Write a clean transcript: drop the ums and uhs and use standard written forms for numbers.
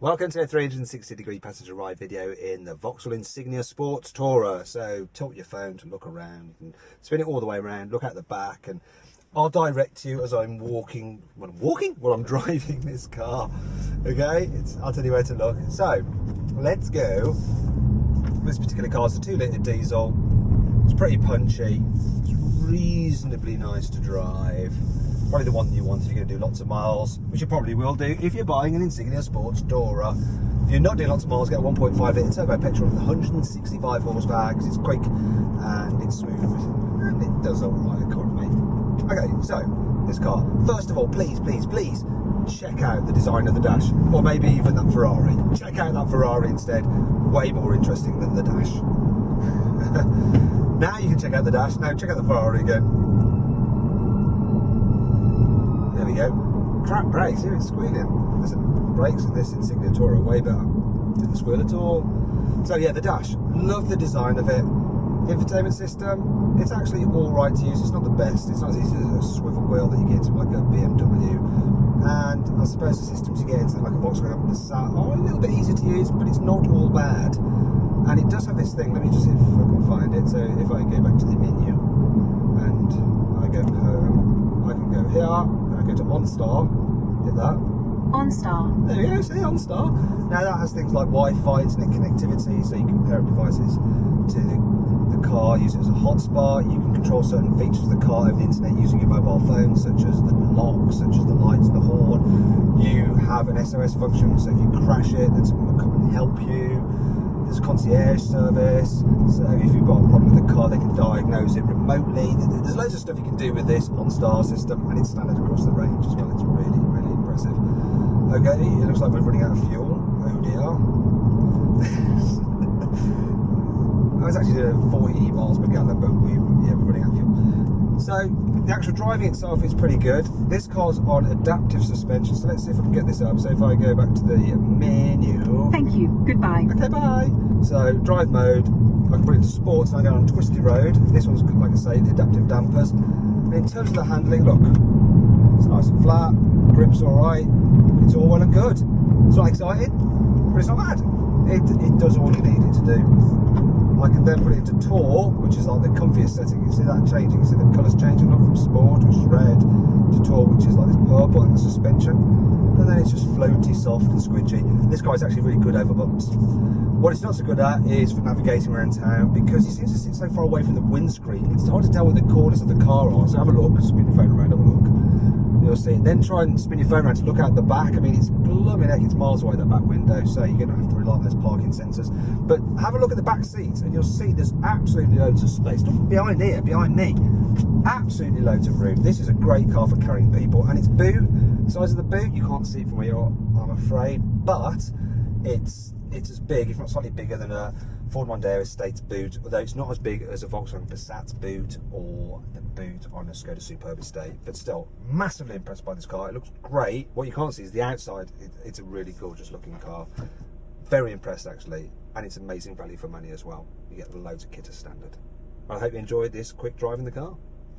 Welcome to a 360-degree passenger ride video in the Vauxhall Insignia Sports Tourer. So tilt your phone to look around, you can spin it all the way around, look at the back, and I'll direct you as I'm walking, well I'm driving this car, okay? I'll tell you where to look. So, let's go. This particular car is a 2-litre diesel. It's pretty punchy, it's reasonably nice to drive. Probably the one you want if you're going to do lots of miles, which you probably will do if you're buying an Insignia Sports Tourer. If you're not doing lots of miles, get a 1.5 litre turbo petrol with 165 horsepower because it's quick and it's smooth and it does alright economy. Okay, so this car. First of all, please check out the design of the dash, or maybe even that Ferrari. Check out that Ferrari instead. Way more interesting than the dash. Now you can check out the dash. Now check out the Ferrari again. There we go. Crap brakes, here it's squealing. Listen, the brakes in this Insignia Tourer are way better. Didn't squeal at all. So yeah, the dash. Love the design of it. Infotainment system, it's actually alright to use. It's not the best. It's not as easy as a swivel wheel that you get into like a BMW. And I suppose the systems you get into like a Volkswagen Passat are a little bit easier to use, but it's not all bad. And it does have this thing, let me just see if I can find it. So if I go back to the menu and I go home, I can go here, and I go to OnStar, hit that. OnStar. There we go, see OnStar. Now that has things like Wi-Fi, internet connectivity, so you can pair up devices to the car, use it as a hotspot. You can control certain features of the car over the internet using your mobile phone, such as the lock, such as the lights, the horn. You have an SOS function, so if you crash it, then someone will come and help you. There's a concierge service, so if you've got a problem with the car, they can diagnose it remotely. There's loads of stuff you can do with this OnStar system, and it's standard across the range as well. It's really, really impressive. Okay, it looks like we're running out of fuel. Oh dear. I was actually doing 40 miles per gallon, but we're running out of fuel. So the actual driving itself is pretty good. This car's on adaptive suspension, so let's see if I can get this up. So if I go back to the menu. Thank you. Goodbye. Okay, bye. So drive mode, I can put it into sports and I go on a twisty road. This one's, like I say, the adaptive dampers. And in terms of the handling, look, it's nice and flat, grip's alright, it's all well and good. It's not exciting, but it's not bad. It does all you need it to do. I can then put it into Tour, which is like the comfiest setting. You see that changing, you see the colours changing, look, from Sport, which is red, to Tour, which is like this purple in the suspension. And then it's just floaty, soft and squidgy. This guy's actually really good over bumps. What it's not so good at is for navigating around town, because he seems to sit so far away from the windscreen. It's hard to tell where the corners of the car are. So have a look, spin your phone around, have a look. You'll see it. Then try and spin your phone around to look out the back. I mean, it's blooming heck, it's miles away, that back window, so you're going to have to rely on those parking sensors. But have a look at the back seats and you'll see there's absolutely loads of space. Not behind here, behind me. Absolutely loads of room. This is a great car for carrying people, and its boot, the size of the boot, you can't see it from where you're, I'm afraid, but it's as big, if not slightly bigger than a Ford Mondeo Estate's boot, although it's not as big as a Volkswagen Passat's boot or the boot on a Skoda Superb Estate. But still, massively impressed by this car. It looks great. What you can't see is the outside. It's a really gorgeous looking car. Very impressed actually, and it's amazing value for money as well. You get loads of kit as standard. I hope you enjoyed this quick drive in the car.